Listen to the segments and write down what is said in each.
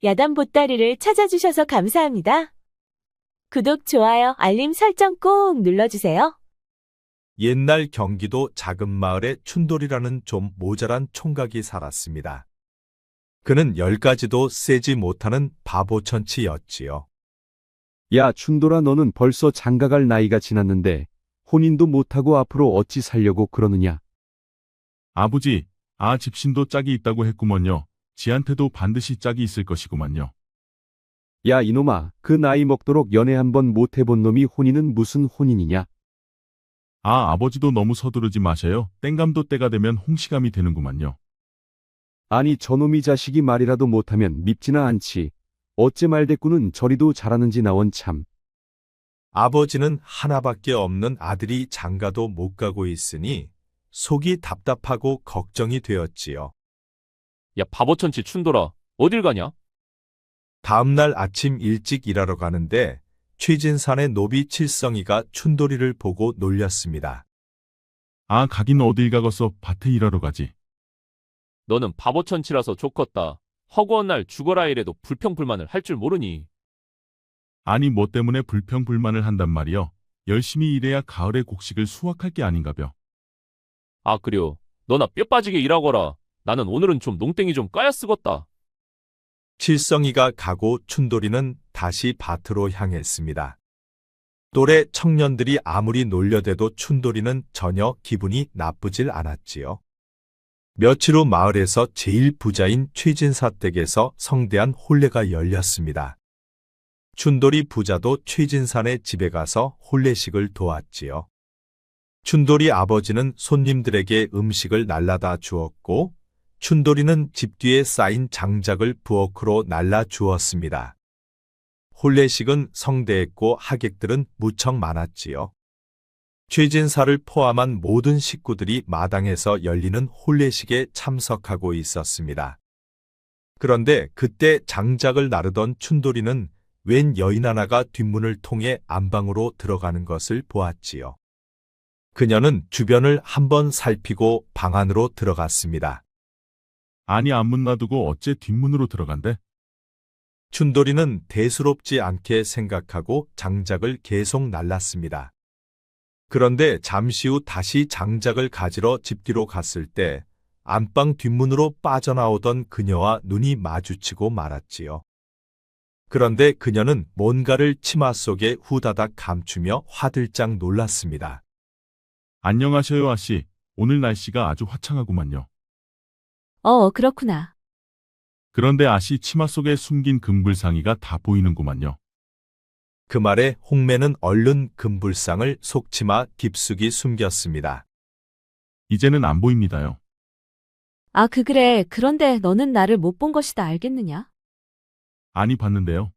야단 보따리를 찾아주셔서 감사합니다. 구독, 좋아요, 알림 설정 꼭 눌러주세요. 옛날 경기도 작은 마을에 춘돌이라는 좀 모자란 총각이 살았습니다. 그는 10가지도 세지 못하는 바보천치였지요. 야, 춘돌아, 너는 벌써 장가갈 나이가 지났는데 혼인도 못하고 앞으로 어찌 살려고 그러느냐? 아버지, 집신도 짝이 있다고 했구먼요. 지한테도 반드시 짝이 있을 것이구만요. 야, 이놈아, 그 나이 먹도록 연애 한번 못 해본 놈이 혼인은 무슨 혼인이냐? 아버지도 너무 서두르지 마셔요. 땡감도 때가 되면 홍시감이 되는구만요. 아니, 저놈이 자식이 말이라도 못하면 밉지나 않지. 어째 말대꾸는 저리도 잘하는지 나원 참. 아버지는 하나밖에 없는 아들이 장가도 못 가고 있으니 속이 답답하고 걱정이 되었지요. 야, 바보천치 춘돌아, 어딜 가냐? 다음 날 아침 일찍 일하러 가는데 취진산의 노비 칠성이가 춘돌이를 보고 놀렸습니다. 가긴 어딜 가겠어. 밭에 일하러 가지. 너는 바보천치라서 좋겠다. 허구한 날 죽어라 이래도 불평불만을 할 줄 모르니. 아니, 뭐 때문에 불평불만을 한단 말이여. 열심히 일해야 가을에 곡식을 수확할 게 아닌가벼. 그려. 너나 뼈 빠지게 일하거라. 나는 오늘은 좀 농땡이 좀 까야 쓰겄다. 칠성이가 가고 춘돌이는 다시 밭으로 향했습니다. 또래 청년들이 아무리 놀려대도 춘돌이는 전혀 기분이 나쁘질 않았지요. 며칠 후 마을에서 제일 부자인 최진사 댁에서 성대한 혼례가 열렸습니다. 춘돌이 부자도 최진산의 집에 가서 혼례식을 도왔지요. 춘돌이 아버지는 손님들에게 음식을 날라다 주었고 춘돌이는 집 뒤에 쌓인 장작을 부엌으로 날라 주었습니다. 혼례식은 성대했고 하객들은 무척 많았지요. 최진사를 포함한 모든 식구들이 마당에서 열리는 혼례식에 참석하고 있었습니다. 그런데 그때 장작을 나르던 춘돌이는 웬 여인 하나가 뒷문을 통해 안방으로 들어가는 것을 보았지요. 그녀는 주변을 한번 살피고 방 안으로 들어갔습니다. 아니, 앞문 놔두고 어째 뒷문으로 들어간대? 춘돌이는 대수롭지 않게 생각하고 장작을 계속 날랐습니다. 그런데 잠시 후 다시 장작을 가지러 집 뒤로 갔을 때 안방 뒷문으로 빠져나오던 그녀와 눈이 마주치고 말았지요. 그런데 그녀는 뭔가를 치마 속에 후다닥 감추며 화들짝 놀랐습니다. 안녕하셔요, 아씨. 오늘 날씨가 아주 화창하구만요. 그렇구나. 그런데 아씨 치마 속에 숨긴 금불상이가 다 보이는구만요. 그 말에 홍매는 얼른 금불상을 속치마 깊숙이 숨겼습니다. 이제는 안 보입니다요. 그래. 그런데 너는 나를 못 본 것이다 알겠느냐? 아니, 봤는데요.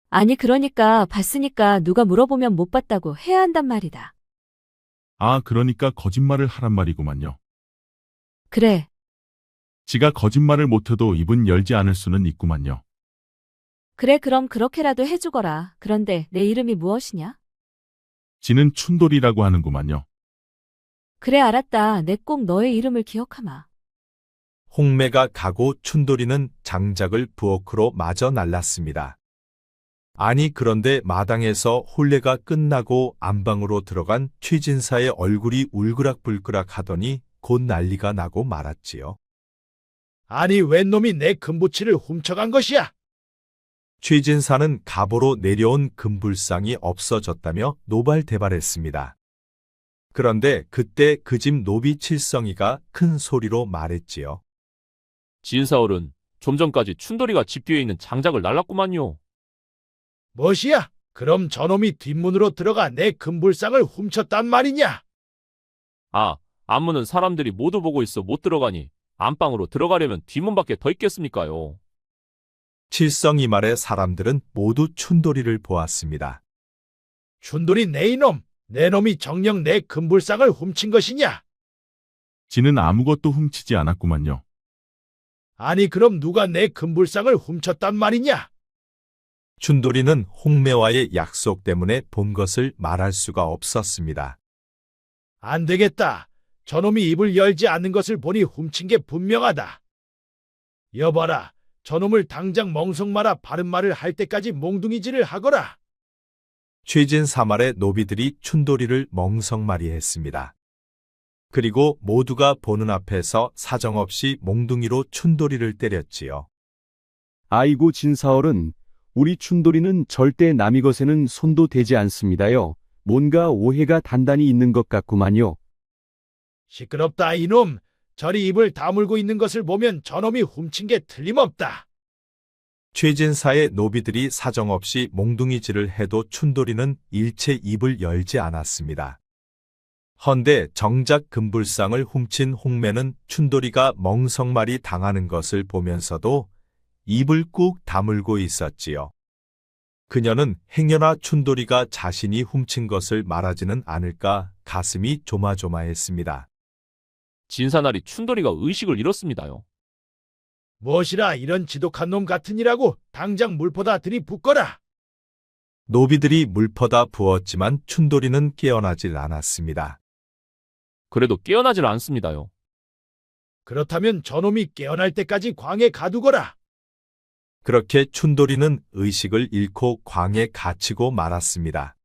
아니, 그러니까 봤으니까 누가 물어보면 못 봤다고 해야 한단 말이다. 그러니까 거짓말을 하란 말이구만요. 그래. 지가 거짓말을 못해도 입은 열지 않을 수는 있구만요. 그래, 그럼 그렇게라도 해주거라. 그런데 내 이름이 무엇이냐? 지는 춘돌이라고 하는구만요. 그래, 알았다. 내 꼭 너의 이름을 기억하마. 홍매가 가고 춘돌이는 장작을 부엌으로 마저 날랐습니다. 아니, 그런데 마당에서 혼례가 끝나고 안방으로 들어간 최진사의 얼굴이 울그락불그락 하더니 곧 난리가 나고 말았지요. 아니, 웬 놈이 내 금부치를 훔쳐간 것이야? 최진사는 갑오로 내려온 금불상이 없어졌다며 노발대발했습니다. 그런데 그때 그 집 노비 칠성이가 큰 소리로 말했지요. 진사어른, 좀 전까지 춘돌이가 집 뒤에 있는 장작을 날랐구만요. 무엇이야? 그럼 저놈이 뒷문으로 들어가 내 금불상을 훔쳤단 말이냐? 안문은 사람들이 모두 보고 있어 못 들어가니 안방으로 들어가려면 뒷문밖에 더 있겠습니까요? 칠성이 말에 사람들은 모두 춘돌이를 보았습니다. 춘돌이 내 이놈, 내 놈이 정녕 내 금불상을 훔친 것이냐? 지는 아무것도 훔치지 않았구만요. 아니, 그럼 누가 내 금불상을 훔쳤단 말이냐? 춘돌이는 홍매와의 약속 때문에 본 것을 말할 수가 없었습니다. 안 되겠다. 저놈이 입을 열지 않는 것을 보니 훔친 게 분명하다. 여봐라, 저놈을 당장 멍석 말아 바른 말을 할 때까지 몽둥이질을 하거라. 최진사 말에 노비들이 춘돌이를 멍석말이했습니다. 그리고 모두가 보는 앞에서 사정없이 몽둥이로 춘돌이를 때렸지요. 아이고 진사얼은 우리 춘돌이는 절대 남의 것에는 손도 대지 않습니다요. 뭔가 오해가 단단히 있는 것 같구만요. 시끄럽다 이놈. 저리 입을 다물고 있는 것을 보면 저놈이 훔친 게 틀림없다. 최진사의 노비들이 사정없이 몽둥이질을 해도 춘돌이는 일체 입을 열지 않았습니다. 헌데 정작 금불상을 훔친 홍매는 춘돌이가 멍석말이 당하는 것을 보면서도 입을 꾹 다물고 있었지요. 그녀는 행여나 춘돌이가 자신이 훔친 것을 말하지는 않을까 가슴이 조마조마했습니다. 진사날이 춘돌이가 의식을 잃었습니다요. 무엇이라 이런 지독한 놈 같으니라고 당장 물포다 들이붓거라. 노비들이 물퍼다 부었지만 춘돌이는 깨어나질 않았습니다. 그래도 깨어나질 않습니다요. 그렇다면 저놈이 깨어날 때까지 광에 가두거라. 그렇게 춘돌이는 의식을 잃고 광에 갇히고 말았습니다.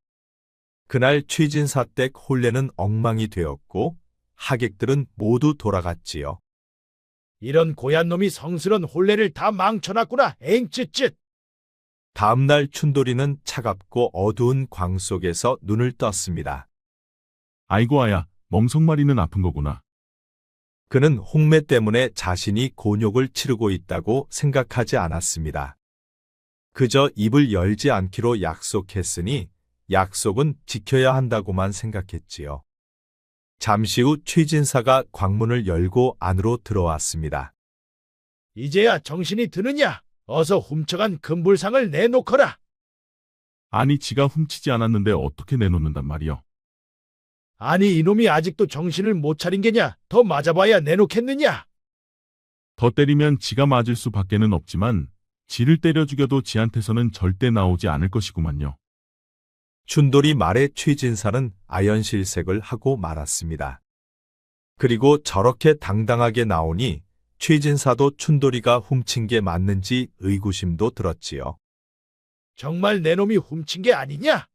그날 최진사 댁 혼례는 엉망이 되었고 하객들은 모두 돌아갔지요. 이런 고얀 놈이 성스런 혼례를 다 망쳐놨구나. 엥쯧쯧. 다음 날 춘돌이는 차갑고 어두운 광 속에서 눈을 떴습니다. 아이고 아야, 멍석마리는 아픈 거구나. 그는 홍매 때문에 자신이 곤욕을 치르고 있다고 생각하지 않았습니다. 그저 입을 열지 않기로 약속했으니 약속은 지켜야 한다고만 생각했지요. 잠시 후 최진사가 광문을 열고 안으로 들어왔습니다. 이제야 정신이 드느냐? 어서 훔쳐간 금불상을 내놓거라. 아니 지가 훔치지 않았는데 어떻게 내놓는단 말이여. 아니 이놈이 아직도 정신을 못 차린 게냐? 더 맞아봐야 내놓겠느냐? 더 때리면 지가 맞을 수밖에는 없지만 지를 때려 죽여도 지한테서는 절대 나오지 않을 것이구만요. 춘돌이 말에 최진사는 아연실색을 하고 말았습니다. 그리고 저렇게 당당하게 나오니 최진사도 춘돌이가 훔친 게 맞는지 의구심도 들었지요. 정말 내 놈이 훔친 게 아니냐?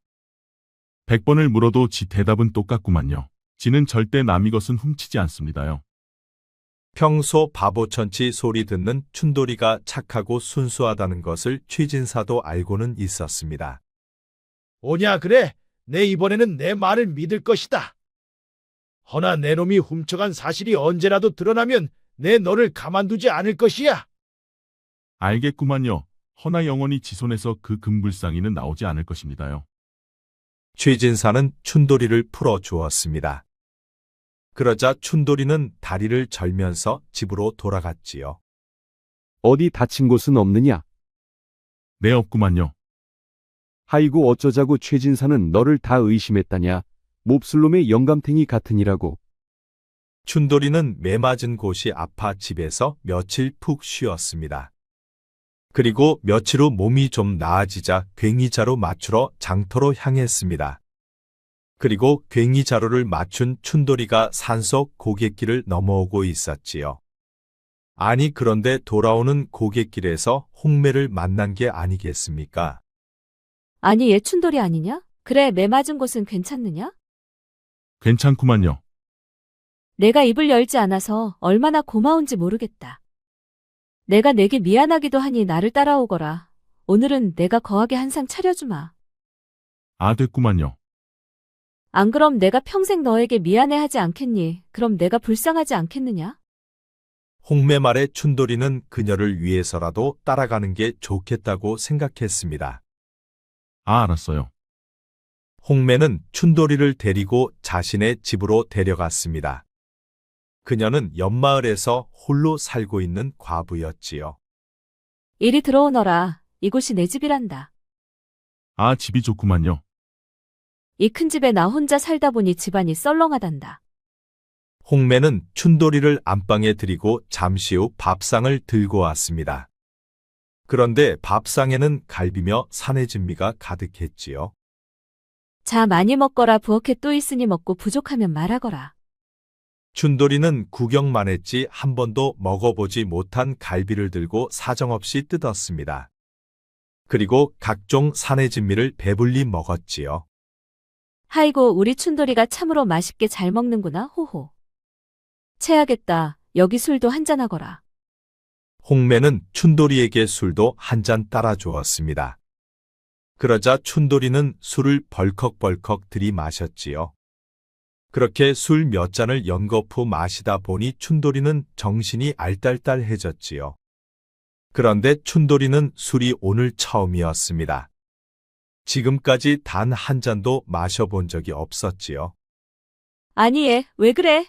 100번을 물어도 지 대답은 똑같구만요. 지는 절대 남의 것은 훔치지 않습니다요. 평소 바보천치 소리 듣는 춘돌이가 착하고 순수하다는 것을 최진사도 알고는 있었습니다. 오냐 그래? 내 이번에는 내 말을 믿을 것이다. 허나 내 놈이 훔쳐간 사실이 언제라도 드러나면 내 너를 가만두지 않을 것이야. 알겠구만요. 허나 영원히 지 손에서 그 금불상이는 나오지 않을 것입니다요. 최진사는 춘돌이를 풀어주었습니다. 그러자 춘돌이는 다리를 절면서 집으로 돌아갔지요. 어디 다친 곳은 없느냐? 네 없구만요. 아이고 어쩌자고 최진사는 너를 다 의심했다냐? 몹쓸놈의 영감탱이 같으니라고. 춘돌이는 매 맞은 곳이 아파 집에서 며칠 푹 쉬었습니다. 그리고 며칠 후 몸이 좀 나아지자 괭이자루 맞추러 장터로 향했습니다. 그리고 괭이자루를 맞춘 춘돌이가 산속 고갯길을 넘어오고 있었지요. 아니 그런데 돌아오는 고갯길에서 홍매를 만난 게 아니겠습니까? 아니 얘 춘돌이 아니냐? 그래 매 맞은 곳은 괜찮느냐? 괜찮구만요. 내가 입을 열지 않아서 얼마나 고마운지 모르겠다. 내가 내게 미안하기도 하니 나를 따라오거라. 오늘은 내가 거하게 한상 차려주마. 아 됐구만요. 안 그럼 내가 평생 너에게 미안해하지 않겠니? 그럼 내가 불쌍하지 않겠느냐? 홍매 말에 춘돌이는 그녀를 위해서라도 따라가는 게 좋겠다고 생각했습니다. 아 알았어요. 홍매는 춘돌이를 데리고 자신의 집으로 데려갔습니다. 그녀는 옆마을에서 홀로 살고 있는 과부였지요. 이리 들어오너라. 이곳이 내 집이란다. 아 집이 좋구만요. 이 큰 집에 나 혼자 살다 보니 집안이 썰렁하단다. 홍매는 춘돌이를 안방에 들이고 잠시 후 밥상을 들고 왔습니다. 그런데 밥상에는 갈비며 사내진미가 가득했지요. 자 많이 먹거라. 부엌에 또 있으니 먹고 부족하면 말하거라. 춘돌이는 구경만 했지 한 번도 먹어보지 못한 갈비를 들고 사정없이 뜯었습니다. 그리고 각종 산의 진미를 배불리 먹었지요. 하이고, 우리 춘돌이가 참으로 맛있게 잘 먹는구나, 호호. 체하겠다. 여기 술도 한잔하거라. 홍매는 춘돌이에게 술도 한 잔 따라 주었습니다. 그러자 춘돌이는 술을 벌컥벌컥 들이마셨지요. 그렇게 술 몇 잔을 연거푸 마시다 보니 춘돌이는 정신이 알딸딸해졌지요. 그런데 춘돌이는 술이 오늘 처음이었습니다. 지금까지 단 한 잔도 마셔본 적이 없었지요. 아니, 얘, 왜 그래?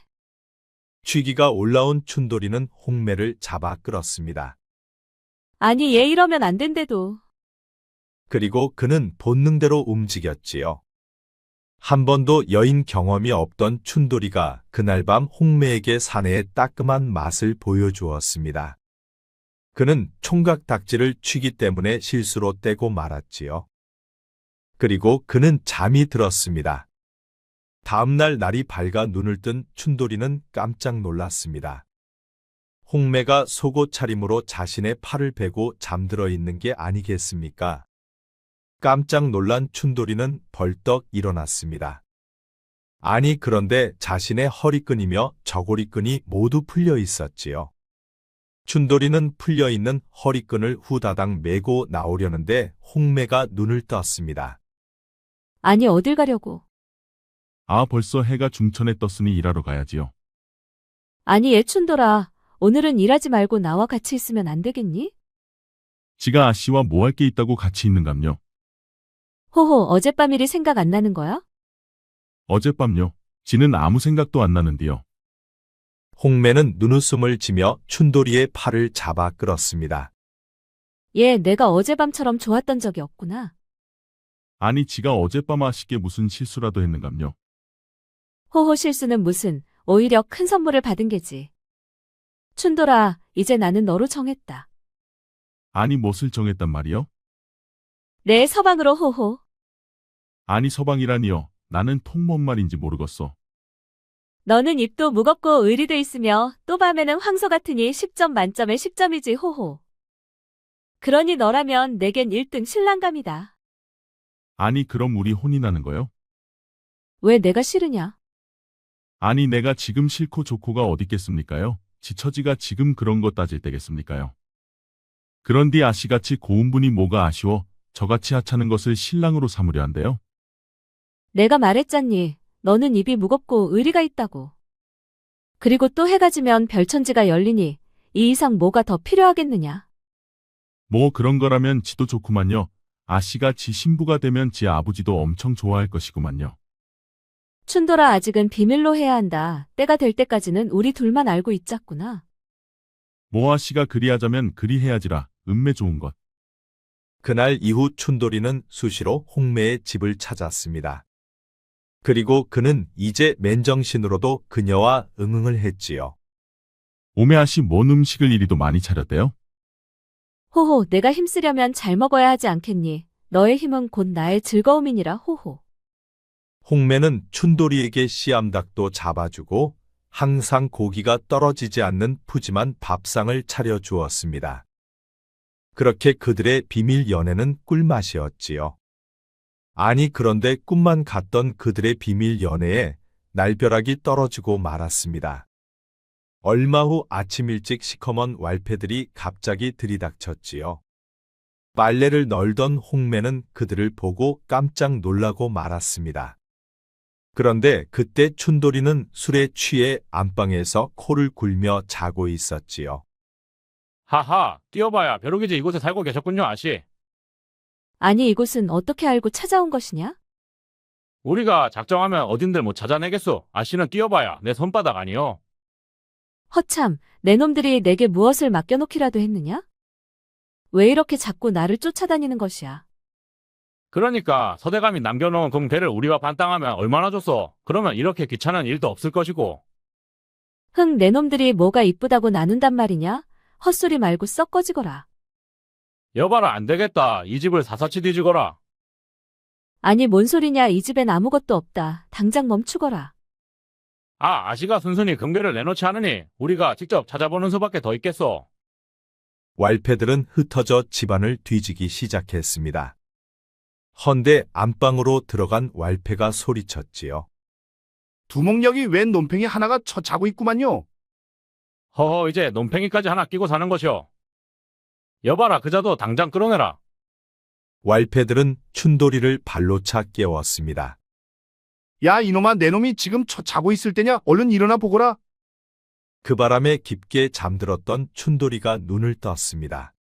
취기가 올라온 춘돌이는 홍매를 잡아 끌었습니다. 아니, 얘 이러면 안 된대도. 그리고 그는 본능대로 움직였지요. 한 번도 여인 경험이 없던 춘돌이가 그날 밤 홍매에게 사내의 따끔한 맛을 보여주었습니다. 그는 총각 닭지를 취기 때문에 실수로 떼고 말았지요. 그리고 그는 잠이 들었습니다. 다음날 날이 밝아 눈을 뜬 춘돌이는 깜짝 놀랐습니다. 홍매가 속옷 차림으로 자신의 팔을 베고 잠들어 있는 게 아니겠습니까? 깜짝 놀란 춘돌이는 벌떡 일어났습니다. 아니, 그런데 자신의 허리끈이며 저고리끈이 모두 풀려 있었지요. 춘돌이는 풀려 있는 허리끈을 후다닥 메고 나오려는데 홍매가 눈을 떴습니다. 아니, 어딜 가려고. 아, 벌써 해가 중천에 떴으니 일하러 가야지요. 아니, 얘 춘돌아. 오늘은 일하지 말고 나와 같이 있으면 안 되겠니? 지가 아씨와 뭐 할 게 있다고 같이 있는감요. 호호, 어젯밤 일이 생각 안 나는 거야? 어젯밤요. 지는 아무 생각도 안 나는데요. 홍매는 눈웃음을 지며 춘돌이의 팔을 잡아 끌었습니다. 얘, 내가 어젯밤처럼 좋았던 적이 없구나. 아니, 지가 어젯밤 아씨께 무슨 실수라도 했는감요. 호호, 실수는 무슨, 오히려 큰 선물을 받은 게지. 춘돌아, 이제 나는 너로 정했다. 아니, 무엇을 정했단 말이요? 내 서방으로, 호호. 아니, 서방이라니요. 나는 통 뭔 말인지 모르겠어. 너는 입도 무겁고 의리도 있으며 또 밤에는 황소 같으니 10점 만점에 10점이지, 호호. 그러니 너라면 내겐 1등 신랑감이다. 아니, 그럼 우리 혼이 나는 거요? 왜 내가 싫으냐? 아니, 내가 지금 싫고 좋고가 어딨겠습니까요? 지처지가 지금 그런 거 따질 때겠습니까요? 그런디 아씨같이 고운 분이 뭐가 아쉬워 저같이 하찮은 것을 신랑으로 삼으려 한대요? 내가 말했잖니. 너는 입이 무겁고 의리가 있다고. 그리고 또 해가 지면 별천지가 열리니 이 이상 뭐가 더 필요하겠느냐? 뭐 그런 거라면 지도 좋구만요. 아씨가 지 신부가 되면 지 아버지도 엄청 좋아할 것이구만요. 춘돌아, 아직은 비밀로 해야 한다. 때가 될 때까지는 우리 둘만 알고 있자꾸나. 뭐 아씨가 그리하자면 그리해야지라. 음매 좋은 것. 그날 이후 춘돌이는 수시로 홍매의 집을 찾았습니다. 그리고 그는 이제 맨정신으로도 그녀와 응응을 했지요. 오매 아씨 뭔 음식을 이리도 많이 차렸대요? 호호, 내가 힘쓰려면 잘 먹어야 하지 않겠니? 너의 힘은 곧 나의 즐거움이니라, 호호. 홍매는 춘돌이에게 씨암닭도 잡아주고 항상 고기가 떨어지지 않는 푸짐한 밥상을 차려주었습니다. 그렇게 그들의 비밀 연애는 꿀맛이었지요. 아니, 그런데 꿈만 같던 그들의 비밀 연애에 날벼락이 떨어지고 말았습니다. 얼마 후 아침 일찍 시커먼 왈패들이 갑자기 들이닥쳤지요. 빨래를 널던 홍매는 그들을 보고 깜짝 놀라고 말았습니다. 그런데 그때 춘돌이는 술에 취해 안방에서 코를 골며 자고 있었지요. 하하, 뛰어봐야 벼룩이지 이곳에 살고 계셨군요, 아씨. 아니, 이곳은 어떻게 알고 찾아온 것이냐? 우리가 작정하면 어딘들 못 찾아내겠소. 아씨는 뛰어봐야 내 손바닥 아니요. 허참, 내 놈들이 내게 무엇을 맡겨놓기라도 했느냐? 왜 이렇게 자꾸 나를 쫓아다니는 것이야? 그러니까 서대감이 남겨놓은 공대를 우리와 반땅하면 얼마나 좋소. 그러면 이렇게 귀찮은 일도 없을 것이고. 흥, 내 놈들이 뭐가 이쁘다고 나눈단 말이냐? 헛소리 말고 썩 꺼지거라. 여봐라, 안 되겠다. 이 집을 사사치 뒤지거라. 아니, 뭔 소리냐? 이 집엔 아무것도 없다. 당장 멈추거라. 아씨가 순순히 금괴를 내놓지 않으니 우리가 직접 찾아보는 수밖에 더 있겠소. 왈패들은 흩어져 집안을 뒤지기 시작했습니다. 헌데 안방으로 들어간 왈패가 소리쳤지요. 두목력이 웬 논팽이 하나가 자고 있구만요. 허허, 이제 논팽이까지 하나 끼고 사는 것이오. 여봐라, 그자도 당장 끌어내라. 왈패들은 춘돌이를 발로 차 깨웠습니다. 야, 이놈아, 내 놈이 지금 자고 있을 때냐? 얼른 일어나 보거라. 그 바람에 깊게 잠들었던 춘돌이가 눈을 떴습니다.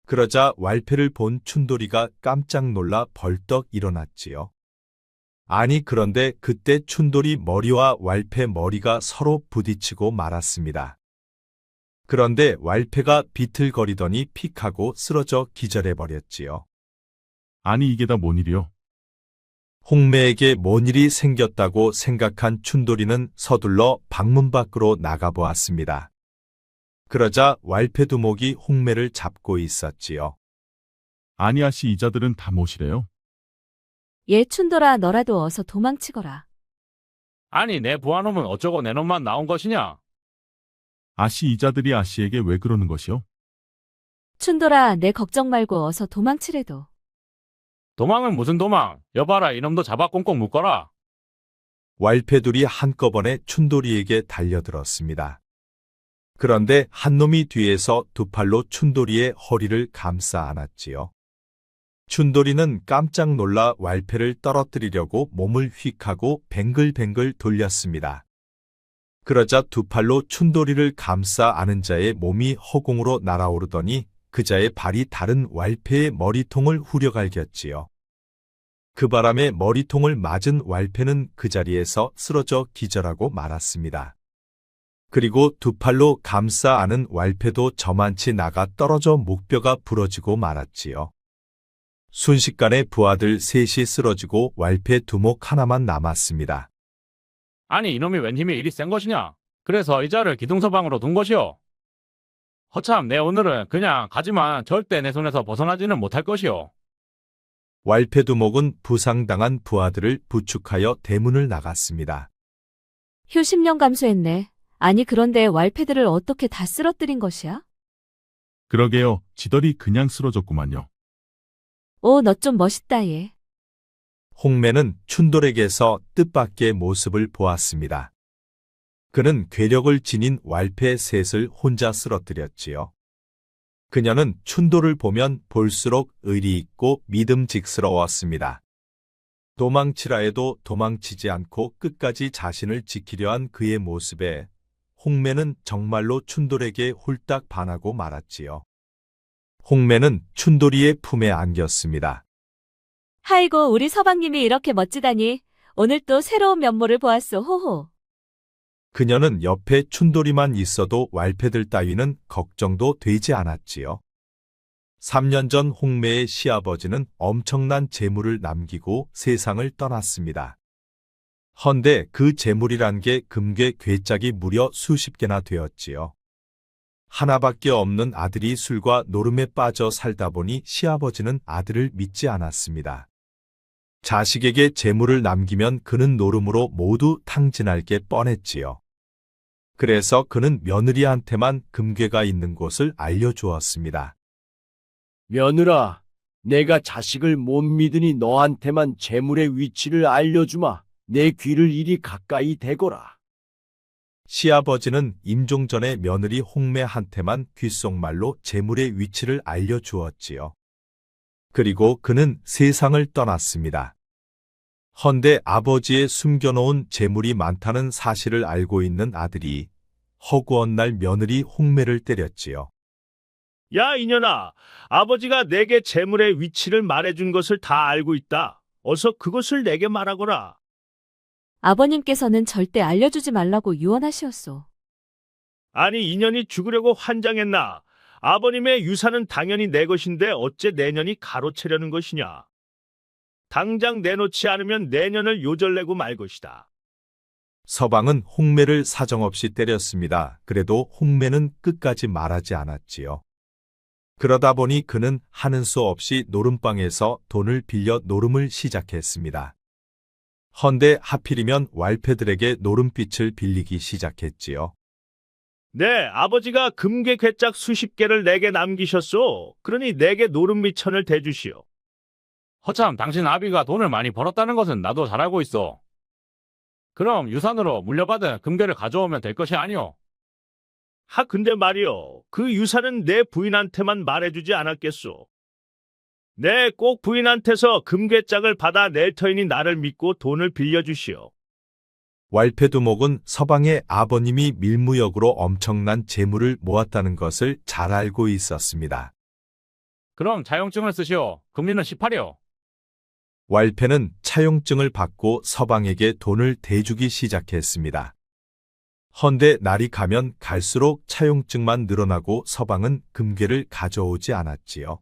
그러자 왈패를 본 춘돌이가 깜짝 놀라 벌떡 일어났지요. 아니, 그런데 그때 춘돌이 머리와 왈패 머리가 서로 부딪히고 말았습니다. 그런데 왈패가 비틀거리더니 픽 하고 쓰러져 기절해버렸지요. 아니 이게 다 뭔 일이요? 홍매에게 뭔 일이 생겼다고 생각한 춘돌이는 서둘러 방문 밖으로 나가보았습니다. 그러자 왈패 두목이 홍매를 잡고 있었지요. 아니 아씨 이자들은 다 뭐시래요? 얘 춘돌아, 너라도 어서 도망치거라. 아니, 내 부하놈은 어쩌고 내 놈만 나온 것이냐? 아씨 이자들이 아씨에게 왜 그러는 것이요? 춘돌아, 내 걱정 말고 어서 도망치래도. 도망은 무슨 도망? 여봐라, 이놈도 잡아 꽁꽁 묶어라. 왈패 둘이 한꺼번에 춘돌이에게 달려들었습니다. 그런데 한 놈이 뒤에서 두 팔로 춘돌이의 허리를 감싸 안았지요. 춘돌이는 깜짝 놀라 왈패를 떨어뜨리려고 몸을 휙하고 뱅글뱅글 돌렸습니다. 그러자 두 팔로 춘돌이를 감싸 안은 자의 몸이 허공으로 날아오르더니 그 자의 발이 다른 왈패의 머리통을 후려갈겼지요. 그 바람에 머리통을 맞은 왈패는 그 자리에서 쓰러져 기절하고 말았습니다. 그리고 두 팔로 감싸 안은 왈패도 저만치 나가 떨어져 목뼈가 부러지고 말았지요. 순식간에 부하들 셋이 쓰러지고 왈패 두목 하나만 남았습니다. 아니, 이놈이 웬 힘이 이리 센 것이냐? 그래서 이자를 기둥서방으로 둔 것이오. 허참, 내 오늘은 그냥 가지만 절대 내 손에서 벗어나지는 못할 것이오. 왈패 두목은 부상당한 부하들을 부축하여 대문을 나갔습니다. 휴 10년 감수했네. 아니, 그런데 왈패들을 어떻게 다 쓰러뜨린 것이야? 그러게요. 지덜이 그냥 쓰러졌구만요. 오, 너 좀 멋있다, 얘. 홍매는 춘돌에게서 뜻밖의 모습을 보았습니다. 그는 괴력을 지닌 왈패 셋을 혼자 쓰러뜨렸지요. 그녀는 춘돌을 보면 볼수록 의리 있고 믿음직스러웠습니다. 도망치라 해도 도망치지 않고 끝까지 자신을 지키려 한 그의 모습에 홍매는 정말로 춘돌에게 홀딱 반하고 말았지요. 홍매는 춘돌이의 품에 안겼습니다. 아이고, 우리 서방님이 이렇게 멋지다니. 오늘 또 새로운 면모를 보았소, 호호. 그녀는 옆에 춘돌이만 있어도 왈패들 따위는 걱정도 되지 않았지요. 3년 전 홍매의 시아버지는 엄청난 재물을 남기고 세상을 떠났습니다. 헌데 그 재물이란 게 금괴 괴짝이 무려 수십 개나 되었지요. 하나밖에 없는 아들이 술과 노름에 빠져 살다 보니 시아버지는 아들을 믿지 않았습니다. 자식에게 재물을 남기면 그는 노름으로 모두 탕진할 게 뻔했지요. 그래서 그는 며느리한테만 금괴가 있는 곳을 알려주었습니다. 며느라, 내가 자식을 못 믿으니 너한테만 재물의 위치를 알려주마. 내 귀를 이리 가까이 대거라. 시아버지는 임종 전에 며느리 홍매한테만 귓속말로 재물의 위치를 알려주었지요. 그리고 그는 세상을 떠났습니다. 헌데 아버지의 숨겨놓은 재물이 많다는 사실을 알고 있는 아들이 허구한 날 며느리 홍매를 때렸지요. 야, 이년아, 아버지가 내게 재물의 위치를 말해준 것을 다 알고 있다. 어서 그것을 내게 말하거라. 아버님께서는 절대 알려주지 말라고 유언하시었소. 아니, 이년이 죽으려고 환장했나? 아버님의 유산은 당연히 내 것인데 어째 내년이 가로채려는 것이냐? 당장 내놓지 않으면 내년을 요절내고 말 것이다. 서방은 홍매를 사정없이 때렸습니다. 그래도 홍매는 끝까지 말하지 않았지요. 그러다 보니 그는 하는 수 없이 노름방에서 돈을 빌려 노름을 시작했습니다. 헌데 하필이면 왈패들에게 노름빛을 빌리기 시작했지요. 네, 아버지가 금괴 괴짝 수십 개를 내게 남기셨소. 그러니 내게 노름미천을 대주시오. 허참 당신 아비가 돈을 많이 벌었다는 것은 나도 잘 알고 있어. 그럼 유산으로 물려받은 금괴를 가져오면 될 것이 아니오. 하, 근데 말이오. 그 유산은 내 부인한테만 말해주지 않았겠소. 네, 꼭 부인한테서 금괴짝을 받아 낼 터이니 나를 믿고 돈을 빌려주시오. 왈패두목은 서방의 아버님이 밀무역으로 엄청난 재물을 모았다는 것을 잘 알고 있었습니다. 그럼 차용증을 쓰시오. 금리는 18이오. 왈패는 차용증을 받고 서방에게 돈을 대주기 시작했습니다. 헌데 날이 가면 갈수록 차용증만 늘어나고 서방은 금괴를 가져오지 않았지요.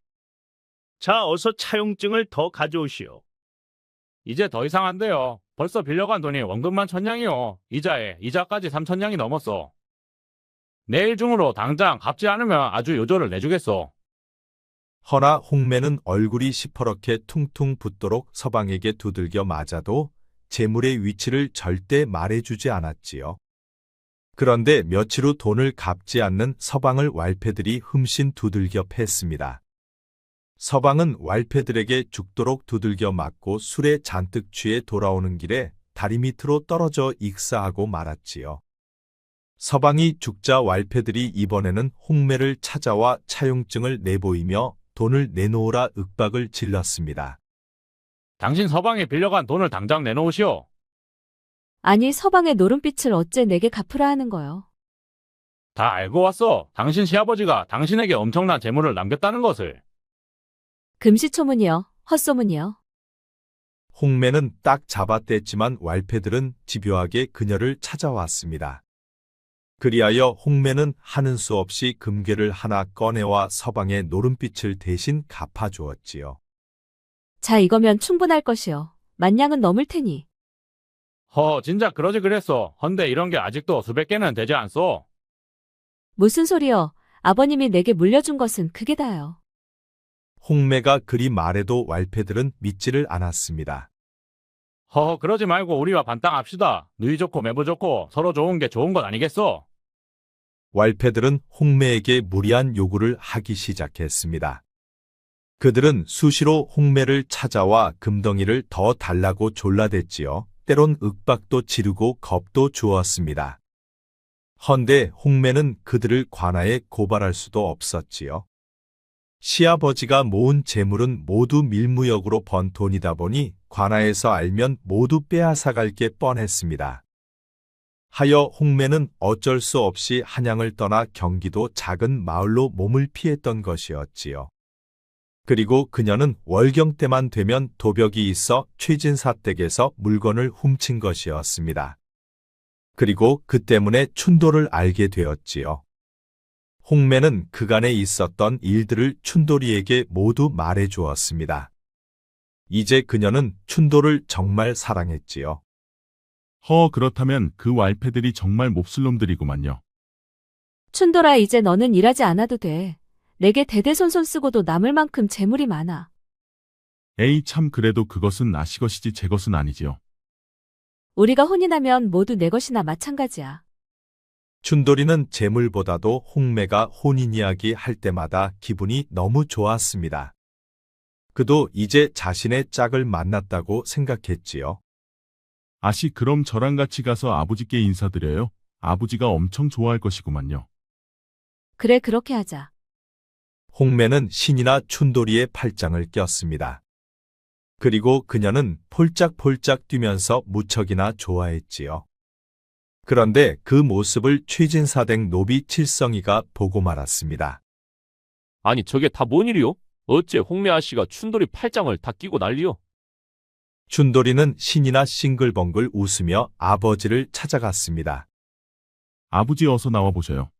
자, 어서 차용증을 더 가져오시오. 이제 더 이상 안 돼요. 벌써 빌려간 돈이 원금만 1000냥이요. 이자에 이자까지 3000냥이 넘었어. 내일 중으로 당장 갚지 않으면 아주 요조를 내주겠어. 허나 홍매는 얼굴이 시퍼렇게 퉁퉁 붓도록 서방에게 두들겨 맞아도 재물의 위치를 절대 말해주지 않았지요. 그런데 며칠 후 돈을 갚지 않는 서방을 왈패들이 흠씬 두들겨 팼습니다. 서방은 왈패들에게 죽도록 두들겨 맞고 술에 잔뜩 취해 돌아오는 길에 다리 밑으로 떨어져 익사하고 말았지요. 서방이 죽자 왈패들이 이번에는 홍매를 찾아와 차용증을 내보이며 돈을 내놓으라 윽박을 질렀습니다. 당신 서방이 빌려간 돈을 당장 내놓으시오. 아니, 서방의 노름빛을 어째 내게 갚으라 하는 거요. 다 알고 왔어. 당신 시아버지가 당신에게 엄청난 재물을 남겼다는 것을. 금시초문이요. 헛소문이요. 홍매는 딱 잡아댔지만 왈패들은 집요하게 그녀를 찾아왔습니다. 그리하여 홍매는 하는 수 없이 금괴를 하나 꺼내와 서방의 노름빛을 대신 갚아주었지요. 자, 이거면 충분할 것이요. 만냥은 넘을 테니. 진작 그러지 그랬어. 헌데 이런 게 아직도 수백 개는 되지 않소. 무슨 소리요. 아버님이 내게 물려준 것은 그게 다요. 홍매가 그리 말해도 왈패들은 믿지를 않았습니다. 그러지 말고 우리와 반땅합시다. 누이 좋고 매부 좋고 서로 좋은 게 좋은 것 아니겠소? 왈패들은 홍매에게 무리한 요구를 하기 시작했습니다. 그들은 수시로 홍매를 찾아와 금덩이를 더 달라고 졸라댔지요. 때론 윽박도 지르고 겁도 주었습니다. 헌데 홍매는 그들을 관아에 고발할 수도 없었지요. 시아버지가 모은 재물은 모두 밀무역으로 번 돈이다 보니 관아에서 알면 모두 빼앗아갈 게 뻔했습니다. 하여 홍매는 어쩔 수 없이 한양을 떠나 경기도 작은 마을로 몸을 피했던 것이었지요. 그리고 그녀는 월경 때만 되면 도벽이 있어 최진사 댁에서 물건을 훔친 것이었습니다. 그리고 그 때문에 춘도를 알게 되었지요. 홍매는 그간에 있었던 일들을 춘돌이에게 모두 말해 주었습니다. 이제 그녀는 춘도를 정말 사랑했지요. 그렇다면 그 왈패들이 정말 몹쓸 놈들이구만요. 춘돌아, 이제 너는 일하지 않아도 돼. 내게 대대손손 쓰고도 남을 만큼 재물이 많아. 에이 참 그래도 그것은 아시 것이지 제 것은 아니지요. 우리가 혼이 나면 모두 내 것이나 마찬가지야. 춘돌이는 재물보다도 홍매가 혼인 이야기 할 때마다 기분이 너무 좋았습니다. 그도 이제 자신의 짝을 만났다고 생각했지요. 아시 그럼 저랑 같이 가서 아버지께 인사드려요. 아버지가 엄청 좋아할 것이구만요. 그래, 그렇게 하자. 홍매는 신이나 춘돌이의 팔짱을 꼈습니다. 그리고 그녀는 폴짝폴짝 뛰면서 무척이나 좋아했지요. 그런데 그 모습을 최진사댁 노비 칠성이가 보고 말았습니다. 아니 저게 다 뭔 일이요? 어째 홍매 아씨가 춘돌이 팔짱을 다 끼고 난리요? 춘돌이는 신이나 싱글벙글 웃으며 아버지를 찾아갔습니다. 아버지 어서 나와보셔요.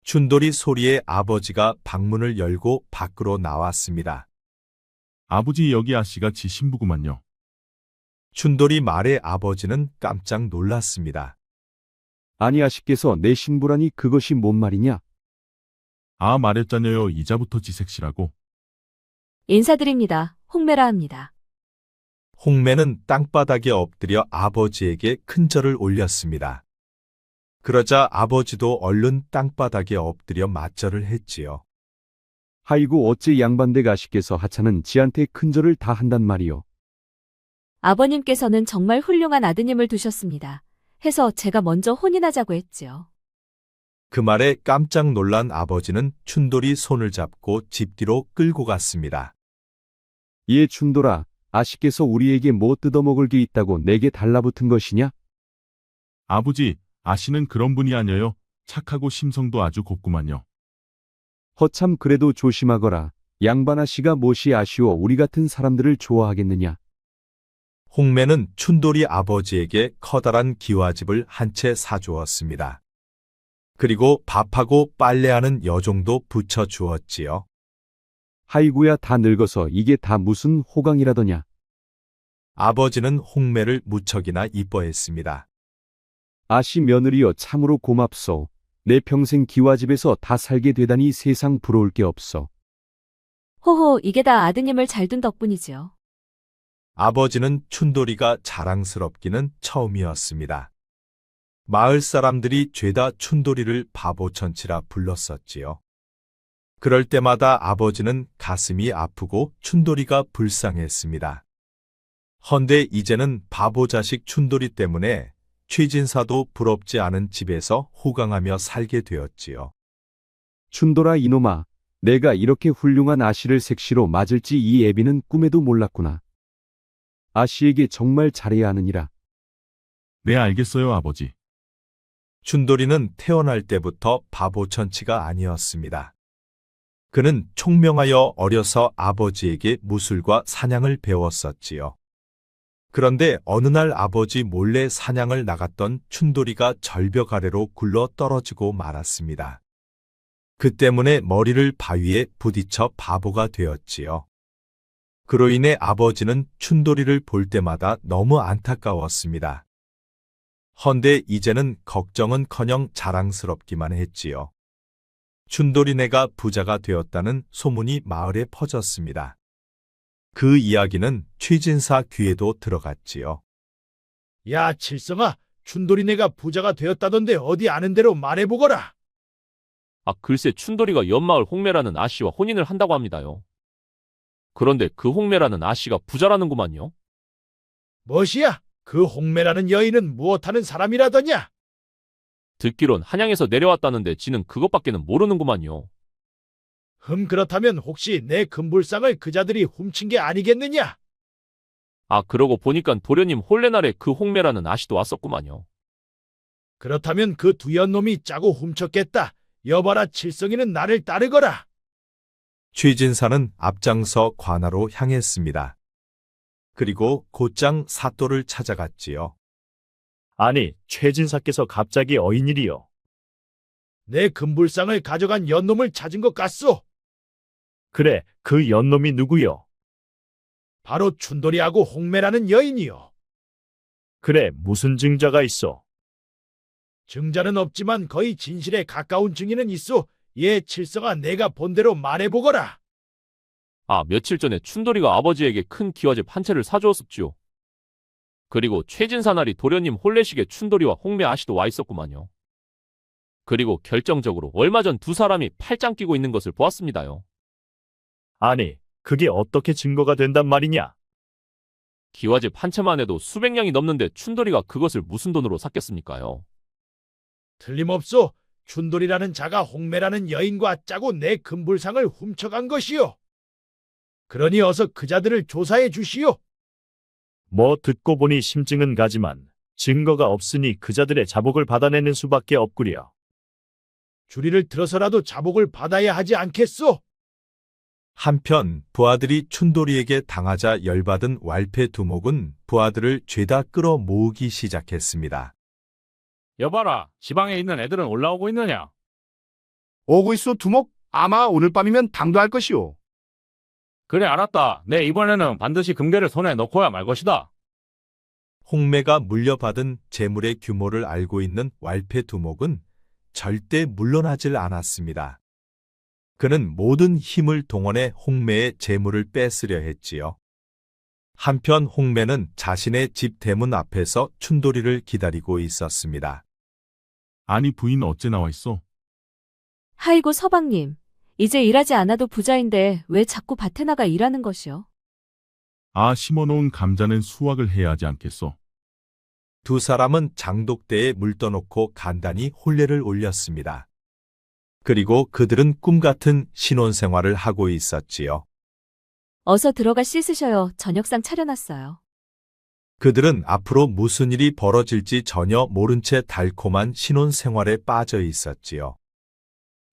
춘돌이 소리에 아버지가 방문을 열고 밖으로 나왔습니다. 아버지 여기 아씨가 지 신부구만요. 춘돌이 말에 아버지는 깜짝 놀랐습니다. 아니 아씨께서 내 신부라니 그것이 뭔 말이냐? 말했잖아요. 이자부터 지색시라고. 인사드립니다. 홍매라 합니다. 홍매는 땅바닥에 엎드려 아버지에게 큰절을 올렸습니다. 그러자 아버지도 얼른 땅바닥에 엎드려 맞절을 했지요. 아이고 어째 양반댁 아씨께서 하찮은 지한테 큰절을 다 한단 말이요. 아버님께서는 정말 훌륭한 아드님을 두셨습니다. 해서 제가 먼저 혼인하자고 했지요. 그 말에 깜짝 놀란 아버지는 춘돌이 손을 잡고 집 뒤로 끌고 갔습니다. 예 춘돌아, 아씨께서 우리에게 뭐 뜯어먹을 게 있다고 내게 달라붙은 것이냐? 아버지, 아씨는 그런 분이 아니에요. 착하고 심성도 아주 곱구만요. 허참 그래도 조심하거라. 양반 아씨가 무엇이 아쉬워 우리 같은 사람들을 좋아하겠느냐? 홍매는 춘돌이 아버지에게 커다란 기와집을 한 채 사주었습니다. 그리고 밥하고 빨래하는 여종도 붙여주었지요. 아이고야 다 늙어서 이게 다 무슨 호강이라더냐? 아버지는 홍매를 무척이나 이뻐했습니다. 아씨 며느리여 참으로 고맙소. 내 평생 기와집에서 다 살게 되다니 세상 부러울 게 없어. 호호, 이게 다 아드님을 잘 둔 덕분이지요. 아버지는 춘돌이가 자랑스럽기는 처음이었습니다. 마을 사람들이 죄다 춘돌이를 바보천치라 불렀었지요. 그럴 때마다 아버지는 가슴이 아프고 춘돌이가 불쌍했습니다. 헌데 이제는 바보 자식 춘돌이 때문에 최진사도 부럽지 않은 집에서 호강하며 살게 되었지요. 춘돌아 이놈아, 내가 이렇게 훌륭한 아씨를 색시로 맞을지 이 애비는 꿈에도 몰랐구나. 아씨에게 정말 잘해야 하느니라. 네, 알겠어요, 아버지. 춘돌이는 태어날 때부터 바보천치가 아니었습니다. 그는 총명하여 어려서 아버지에게 무술과 사냥을 배웠었지요. 그런데 어느 날 아버지 몰래 사냥을 나갔던 춘돌이가 절벽 아래로 굴러 떨어지고 말았습니다. 그 때문에 머리를 바위에 부딪혀 바보가 되었지요. 그로 인해 아버지는 춘돌이를 볼 때마다 너무 안타까웠습니다. 헌데 이제는 걱정은커녕 자랑스럽기만 했지요. 춘돌이네가 부자가 되었다는 소문이 마을에 퍼졌습니다. 그 이야기는 최진사 귀에도 들어갔지요. 야, 칠성아, 춘돌이네가 부자가 되었다던데 어디 아는 대로 말해보거라. 아, 글쎄 춘돌이가 옆마을 홍매라는 아씨와 혼인을 한다고 합니다요. 그런데 그 홍매라는 아씨가 부자라는구만요. 무엇이야? 그 홍매라는 여인은 무엇하는 사람이라더냐? 듣기론 한양에서 내려왔다는데 지는 그것밖에는 모르는구만요. 그렇다면 혹시 내 금불상을 그자들이 훔친 게 아니겠느냐? 아, 그러고 보니까 도련님 홀레날에 그 홍매라는 아씨도 왔었구만요. 그렇다면 그 두 연놈이 짜고 훔쳤겠다. 여봐라, 칠성이는 나를 따르거라. 최진사는 앞장서 관하로 향했습니다. 그리고 곧장 사또를 찾아갔지요. 아니, 최진사께서 갑자기 어인일이요. 내 금불상을 가져간 연놈을 찾은 것 같소. 그래, 그 연놈이 누구요? 바로 춘돌이하고 홍매라는 여인이요. 그래, 무슨 증자가 있어? 증자는 없지만 거의 진실에 가까운 증인은 있어. 예, 칠성아, 내가 본대로 말해보거라. 아, 며칠 전에 춘돌이가 아버지에게 큰 기와집 한 채를 사주었었지요. 그리고 최진사날이 도련님 홀레식에 춘돌이와 홍매 아씨도 와 있었구만요. 그리고 결정적으로 얼마 전 두 사람이 팔짱 끼고 있는 것을 보았습니다요. 아니, 그게 어떻게 증거가 된단 말이냐? 기와집 한 채만 해도 수백 냥이 넘는데 춘돌이가 그것을 무슨 돈으로 샀겠습니까요? 틀림없소. 춘돌이라는 자가 홍매라는 여인과 짜고 내 금불상을 훔쳐간 것이요. 그러니 어서 그자들을 조사해 주시오. 뭐 듣고 보니 심증은 가지만 증거가 없으니 그자들의 자복을 받아내는 수밖에 없구려. 주리를 들어서라도 자복을 받아야 하지 않겠소? 한편 부하들이 춘돌이에게 당하자 열받은 왈패 두목은 부하들을 죄다 끌어 모으기 시작했습니다. 여봐라, 지방에 있는 애들은 올라오고 있느냐? 오고 있어 두목. 아마 오늘 밤이면 당도할 것이오. 그래, 알았다. 내 이번에는 반드시 금괴를 손에 넣고야 말 것이다. 홍매가 물려받은 재물의 규모를 알고 있는 왈패 두목은 절대 물러나질 않았습니다. 그는 모든 힘을 동원해 홍매의 재물을 뺏으려 했지요. 한편 홍매는 자신의 집 대문 앞에서 춘돌이를 기다리고 있었습니다. 아니 부인 어째 나와 있어? 하이고 서방님, 이제 일하지 않아도 부자인데 왜 자꾸 밭에 나가 일하는 것이요? 아 심어놓은 감자는 수확을 해야 하지 않겠어? 두 사람은 장독대에 물 떠놓고 간단히 혼례를 올렸습니다. 그리고 그들은 꿈같은 신혼생활을 하고 있었지요. 어서 들어가 씻으셔요. 저녁상 차려놨어요. 그들은 앞으로 무슨 일이 벌어질지 전혀 모른 채 달콤한 신혼생활에 빠져 있었지요.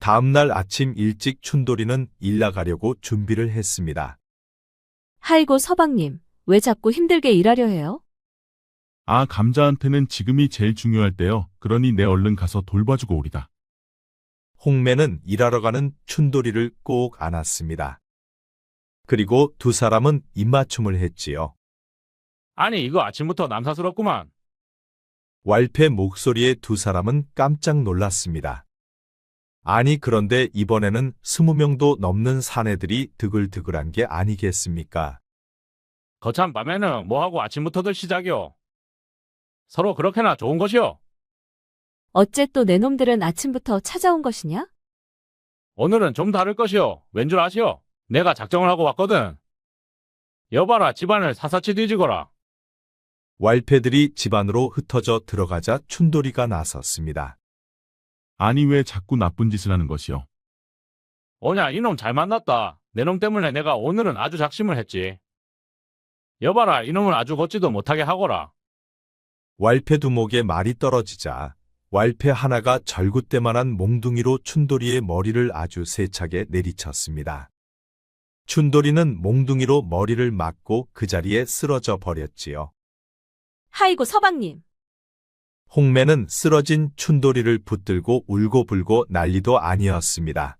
다음 날 아침 일찍 춘돌이는 일 나가려고 준비를 했습니다. 하이고 서방님, 왜 자꾸 힘들게 일하려 해요? 아 감자한테는 지금이 제일 중요할 때요. 그러니 내 얼른 가서 돌봐주고 오리다. 홍매는 일하러 가는 춘돌이를 꼭 안았습니다. 그리고 두 사람은 입맞춤을 했지요. 아니 이거 아침부터 남사스럽구만. 왈패 목소리에 두 사람은 깜짝 놀랐습니다. 아니 그런데 이번에는 20명도 넘는 사내들이 드글드글한 게 아니겠습니까? 거참 밤에는 뭐하고 아침부터들 시작이요. 서로 그렇게나 좋은 것이요. 어째 또 내 놈들은 아침부터 찾아온 것이냐? 오늘은 좀 다를 것이요. 왠 줄 아시오? 내가 작정을 하고 왔거든. 여봐라 집안을 사사치 뒤지거라. 왈패들이 집 안으로 흩어져 들어가자 춘돌이가 나섰습니다. 아니 왜 자꾸 나쁜 짓을 하는 것이요? 오냐 이놈 잘 만났다. 내 놈 때문에 내가 오늘은 아주 작심을 했지. 여봐라 이놈을 아주 걷지도 못하게 하거라. 왈패 두목에 말이 떨어지자 왈패 하나가 절구대만한 몽둥이로 춘돌이의 머리를 아주 세차게 내리쳤습니다. 춘돌이는 몽둥이로 머리를 맞고 그 자리에 쓰러져 버렸지요. 하이고 서방님, 홍매는 쓰러진 춘돌이를 붙들고 울고불고 난리도 아니었습니다.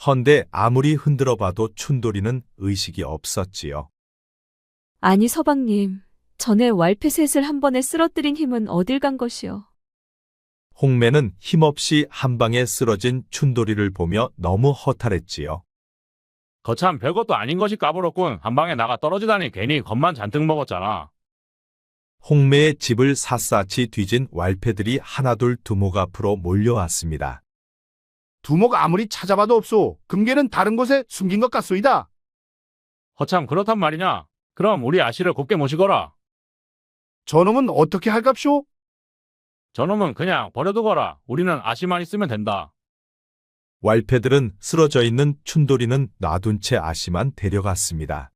헌데 아무리 흔들어 봐도 춘돌이는 의식이 없었지요. 아니 서방님, 전에 왈패셋을 한 번에 쓰러뜨린 힘은 어딜 간 것이요? 홍매는 힘없이 한 방에 쓰러진 춘돌이를 보며 너무 허탈했지요. 거참 별것도 아닌 것이 까불었군. 한 방에 나가 떨어지다니 괜히 겁만 잔뜩 먹었잖아. 홍매의 집을 샅샅이 뒤진 왈패들이 하나둘 두목 앞으로 몰려왔습니다. 두목 아무리 찾아봐도 없소. 금괴는 다른 곳에 숨긴 것 같소이다. 허참 그렇단 말이냐? 그럼 우리 아씨를 곱게 모시거라. 저놈은 어떻게 할갑쇼? 저놈은 그냥 버려두거라. 우리는 아씨만 있으면 된다. 왈패들은 쓰러져 있는 춘돌이는 놔둔 채 아씨만 데려갔습니다.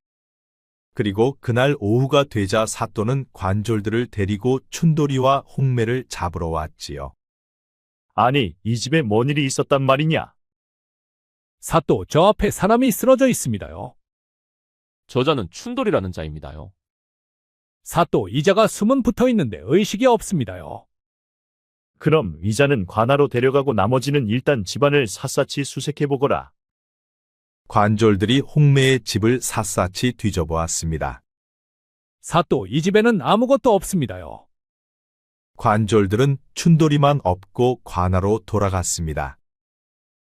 그리고 그날 오후가 되자 사또는 관졸들을 데리고 춘돌이와 홍매를 잡으러 왔지요. 아니, 이 집에 뭔 일이 있었단 말이냐? 사또, 저 앞에 사람이 쓰러져 있습니다요. 저자는 춘돌이라는 자입니다요. 사또, 이자가 숨은 붙어 있는데 의식이 없습니다요. 그럼 이자는 관하로 데려가고 나머지는 일단 집안을 샅샅이 수색해보거라. 관졸들이 홍매의 집을 샅샅이 뒤져보았습니다. 사또, 이 집에는 아무것도 없습니다요. 관졸들은 춘돌이만 없고 관하로 돌아갔습니다.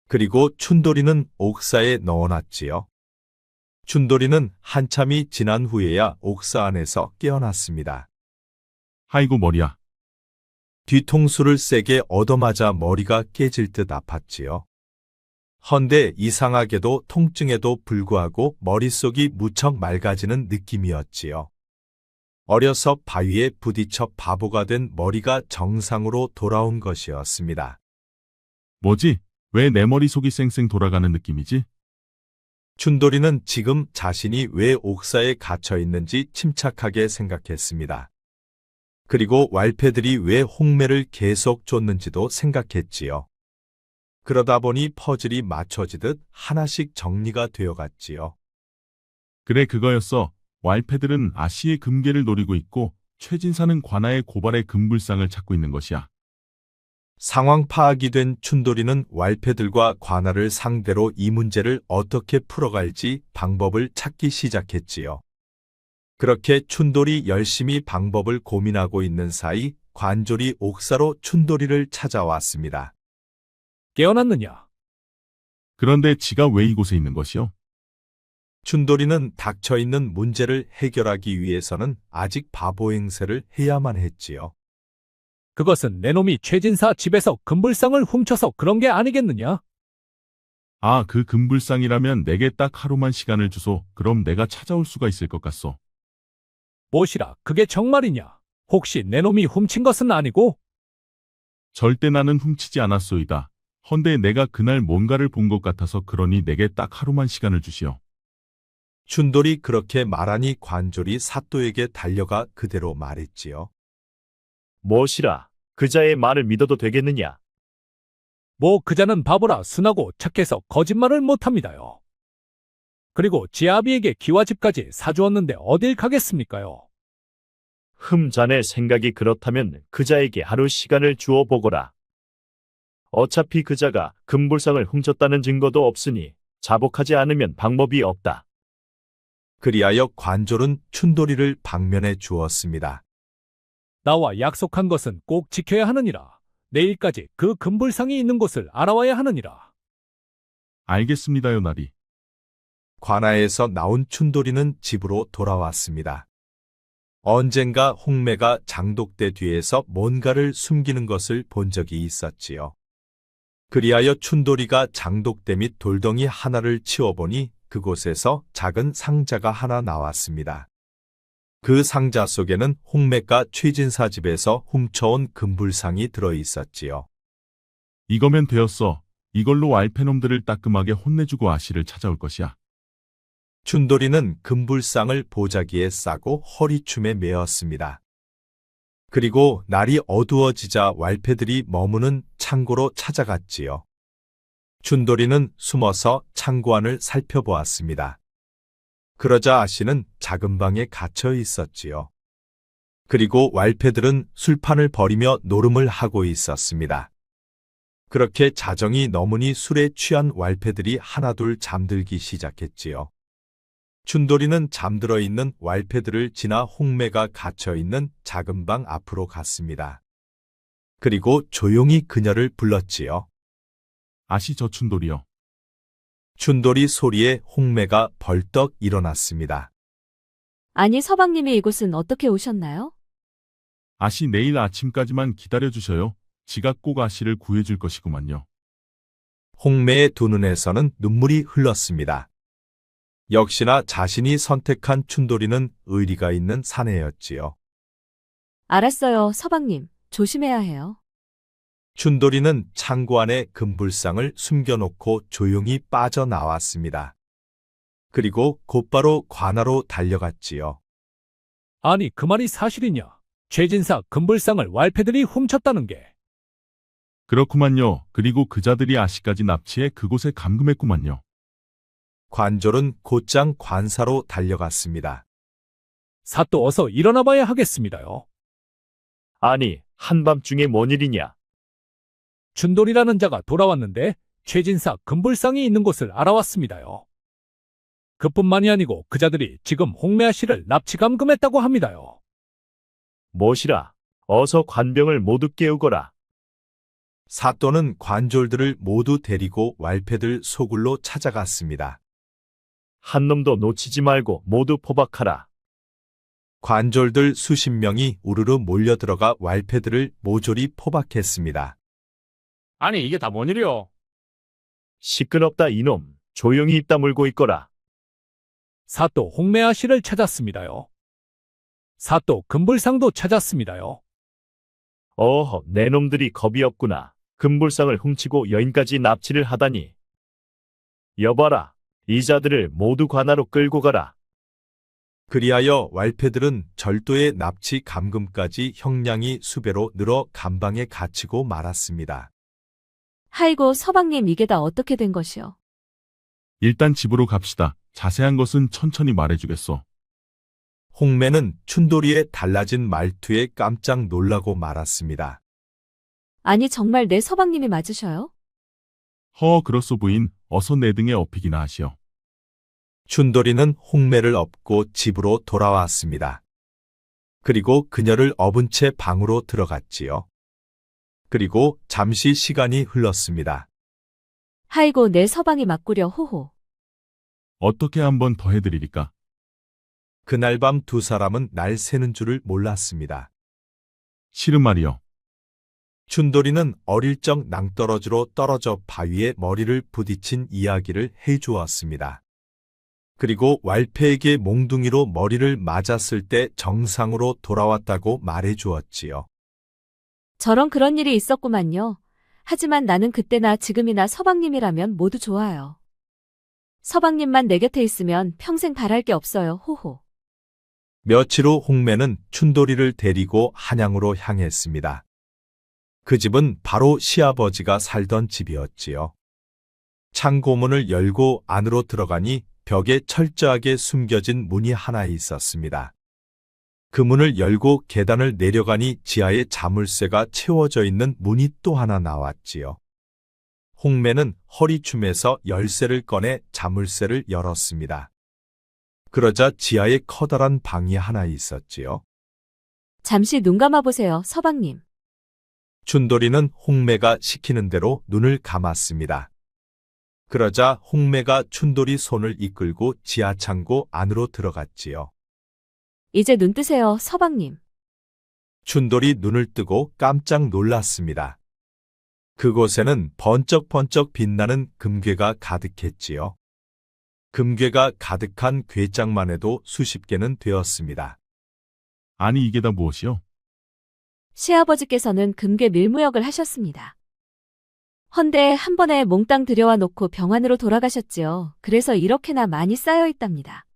그리고 춘돌이는 옥사에 넣어놨지요. 춘돌이는 한참이 지난 후에야 옥사 안에서 깨어났습니다. 아이고 머리야. 뒤통수를 세게 얻어맞아 머리가 깨질 듯 아팠지요. 헌데 이상하게도 통증에도 불구하고 머릿속이 무척 맑아지는 느낌이었지요. 어려서 바위에 부딪혀 바보가 된 머리가 정상으로 돌아온 것이었습니다. 뭐지? 왜 내 머릿속이 쌩쌩 돌아가는 느낌이지? 춘돌이는 지금 자신이 왜 옥사에 갇혀 있는지 침착하게 생각했습니다. 그리고 왈패들이 왜 홍매를 계속 쫓는지도 생각했지요. 그러다 보니 퍼즐이 맞춰지듯 하나씩 정리가 되어갔지요. 그래 그거였어. 왈패들은 아씨의 금괴를 노리고 있고 최진사는 관아의 고발의 금불상을 찾고 있는 것이야. 상황 파악이 된 춘돌이는 왈패들과 관아를 상대로 이 문제를 어떻게 풀어갈지 방법을 찾기 시작했지요. 그렇게 춘돌이 열심히 방법을 고민하고 있는 사이 관졸이 옥사로 춘돌이를 찾아왔습니다. 깨어났느냐? 그런데 지가 왜 이곳에 있는 것이요? 춘돌이는 닥쳐있는 문제를 해결하기 위해서는 아직 바보 행세를 해야만 했지요. 그것은 내 놈이 최진사 집에서 금불상을 훔쳐서 그런 게 아니겠느냐? 아, 그 금불상이라면 내게 딱 하루만 시간을 주소. 그럼 내가 찾아올 수가 있을 것 같소. 무엇이라 그게 정말이냐? 혹시 내 놈이 훔친 것은 아니고? 절대 나는 훔치지 않았소이다. 헌데 내가 그날 뭔가를 본 것 같아서 그러니 내게 딱 하루만 시간을 주시오. 춘돌이 그렇게 말하니 관졸이 사또에게 달려가 그대로 말했지요. 무엇이라 그자의 말을 믿어도 되겠느냐? 뭐 그자는 바보라 순하고 착해서 거짓말을 못합니다요. 그리고 지 아비에게 기와집까지 사주었는데 어딜 가겠습니까요? 자네 생각이 그렇다면 그자에게 하루 시간을 주어 보거라. 어차피 그자가 금불상을 훔쳤다는 증거도 없으니 자복하지 않으면 방법이 없다. 그리하여 관졸은 춘돌이를 방면해 주었습니다. 나와 약속한 것은 꼭 지켜야 하느니라. 내일까지 그 금불상이 있는 곳을 알아와야 하느니라. 알겠습니다요, 나리. 관아에서 나온 춘돌이는 집으로 돌아왔습니다. 언젠가 홍매가 장독대 뒤에서 뭔가를 숨기는 것을 본 적이 있었지요. 그리하여 춘돌이가 장독대 및 돌덩이 하나를 치워보니 그곳에서 작은 상자가 하나 나왔습니다. 그 상자 속에는 홍매가 최진사 집에서 훔쳐온 금불상이 들어 있었지요. 이거면 되었어. 이걸로 왈패놈들을 따끔하게 혼내주고 아씨를 찾아올 것이야. 춘돌이는 금불상을 보자기에 싸고 허리춤에 메었습니다. 그리고 날이 어두워지자 왈패들이 머무는 창고로 찾아갔지요. 춘돌이는 숨어서 창고 안을 살펴보았습니다. 그러자 아씨는 작은 방에 갇혀 있었지요. 그리고 왈패들은 술판을 벌이며 노름을 하고 있었습니다. 그렇게 자정이 넘으니 술에 취한 왈패들이 하나둘 잠들기 시작했지요. 춘돌이는 잠들어 있는 왈패들을 지나 홍매가 갇혀 있는 작은 방 앞으로 갔습니다. 그리고 조용히 그녀를 불렀지요. 아씨 저 춘돌이요. 춘돌이 소리에 홍매가 벌떡 일어났습니다. 아니, 서방님이 이곳은 어떻게 오셨나요? 아씨 내일 아침까지만 기다려주셔요. 지가 꼭 아씨를 구해줄 것이구만요. 홍매의 두 눈에서는 눈물이 흘렀습니다. 역시나 자신이 선택한 춘돌이는 의리가 있는 사내였지요. 알았어요, 서방님. 조심해야 해요. 춘돌이는 창고 안에 금불상을 숨겨놓고 조용히 빠져나왔습니다. 그리고 곧바로 관아로 달려갔지요. 아니 그 말이 사실이냐? 최진사 금불상을 왈패들이 훔쳤다는 게. 그렇구만요. 그리고 그자들이 아씨까지 납치해 그곳에 감금했구만요. 관졸은 곧장 관사로 달려갔습니다. 사또 어서 일어나 봐야 하겠습니다요. 아니, 한밤중에 뭔 일이냐? 춘돌이라는 자가 돌아왔는데 최진사 금불상이 있는 곳을 알아왔습니다요. 그뿐만이 아니고 그자들이 지금 홍매아 씨를 납치 감금했다고 합니다요. 무엇이라? 어서 관병을 모두 깨우거라. 사또는 관졸들을 모두 데리고 왈패들 소굴로 찾아갔습니다. 한 놈도 놓치지 말고 모두 포박하라. 관졸들 수십 명이 우르르 몰려들어가 왈패들을 모조리 포박했습니다. 아니 이게 다 뭔 일이요? 시끄럽다 이놈. 조용히 입 다물고 있거라. 사또 홍매아 씨를 찾았습니다요. 사또 금불상도 찾았습니다요. 어허, 내 놈들이 겁이 없구나. 금불상을 훔치고 여인까지 납치를 하다니. 여봐라, 이 자들을 모두 관아로 끌고 가라. 그리하여 왈패들은 절도의 납치 감금까지 형량이 수배로 늘어 감방에 갇히고 말았습니다. 아이고, 서방님 이게 다 어떻게 된 것이요? 일단 집으로 갑시다. 자세한 것은 천천히 말해주겠소. 홍매는 춘돌이의 달라진 말투에 깜짝 놀라고 말았습니다. 아니, 정말 내 서방님이 맞으셔요? 그렇소 부인. 어서 내 등에 업히기나 하시오. 춘돌이는 홍매를 업고 집으로 돌아왔습니다. 그리고 그녀를 업은 채 방으로 들어갔지요. 그리고 잠시 시간이 흘렀습니다. 아이고, 내 서방이 맞구려 호호. 어떻게 한번 더 해드리리까? 그날 밤 두 사람은 날 새는 줄을 몰랐습니다. 싫은 말이요. 춘돌이는 어릴 적 낭떠러지로 떨어져 바위에 머리를 부딪힌 이야기를 해주었습니다. 그리고 왈패에게 몽둥이로 머리를 맞았을 때 정상으로 돌아왔다고 말해주었지요. 저런 그런 일이 있었구만요. 하지만 나는 그때나 지금이나 서방님이라면 모두 좋아요. 서방님만 내 곁에 있으면 평생 바랄 게 없어요. 호호. 며칠 후 홍매는 춘돌이를 데리고 한양으로 향했습니다. 그 집은 바로 시아버지가 살던 집이었지요. 창고문을 열고 안으로 들어가니 벽에 철저하게 숨겨진 문이 하나 있었습니다. 그 문을 열고 계단을 내려가니 지하에 자물쇠가 채워져 있는 문이 또 하나 나왔지요. 홍매는 허리춤에서 열쇠를 꺼내 자물쇠를 열었습니다. 그러자 지하에 커다란 방이 하나 있었지요. 잠시 눈 감아보세요, 서방님. 춘돌이는 홍매가 시키는 대로 눈을 감았습니다. 그러자 홍매가 춘돌이 손을 이끌고 지하창고 안으로 들어갔지요. 이제 눈 뜨세요, 서방님. 춘돌이 눈을 뜨고 깜짝 놀랐습니다. 그곳에는 번쩍번쩍 빛나는 금괴가 가득했지요. 금괴가 가득한 괴짝만 해도 수십 개는 되었습니다. 아니 이게 다 무엇이요? 시아버지께서는 금괴 밀무역을 하셨습니다. 헌데 한 번에 몽땅 들여와 놓고 병환으로 돌아가셨지요. 그래서 이렇게나 많이 쌓여 있답니다.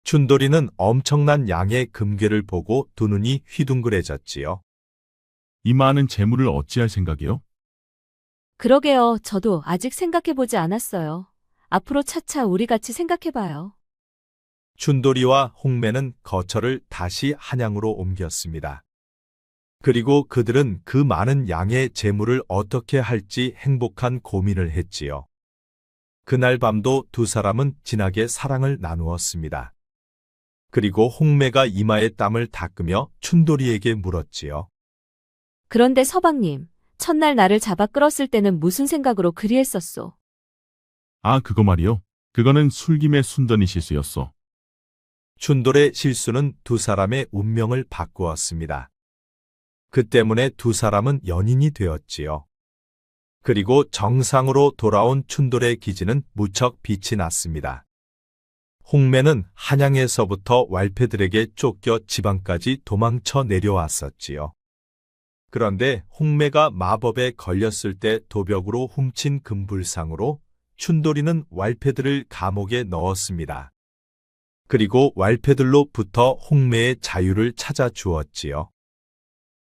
춘돌이는 엄청난 양의 금괴를 보고 두 눈이 휘둥그레졌지요. 이 많은 재물을 어찌할 생각이요? 그러게요. 저도 아직 생각해보지 않았어요. 앞으로 차차 우리 같이 생각해봐요. 춘돌이와 홍매는 거처를 다시 한양으로 옮겼습니다. 그리고 그들은 그 많은 양의 재물을 어떻게 할지 행복한 고민을 했지요. 그날 밤도 두 사람은 진하게 사랑을 나누었습니다. 그리고 홍매가 이마에 땀을 닦으며 춘돌이에게 물었지요. 그런데 서방님, 첫날 나를 잡아 끌었을 때는 무슨 생각으로 그리 했었소? 아 그거 말이요. 그거는 술김의 순전히 실수였어. 춘돌의 실수는 두 사람의 운명을 바꾸었습니다. 그 때문에 두 사람은 연인이 되었지요. 그리고 정상으로 돌아온 춘돌의 기지는 무척 빛이 났습니다. 홍매는 한양에서부터 왈패들에게 쫓겨 지방까지 도망쳐 내려왔었지요. 그런데 홍매가 마법에 걸렸을 때 도벽으로 훔친 금불상으로 춘돌이는 왈패들을 감옥에 넣었습니다. 그리고 왈패들로부터 홍매의 자유를 찾아 주었지요.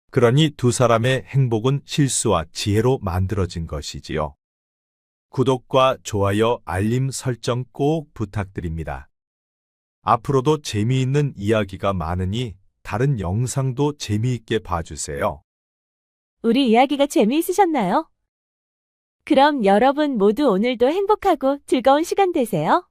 그러니 두 사람의 행복은 실수와 지혜로 만들어진 것이지요. 구독과 좋아요, 알림 설정 꼭 부탁드립니다. 앞으로도 재미있는 이야기가 많으니 다른 영상도 재미있게 봐주세요. 우리 이야기가 재미있으셨나요? 그럼 여러분 모두 오늘도 행복하고 즐거운 시간 되세요.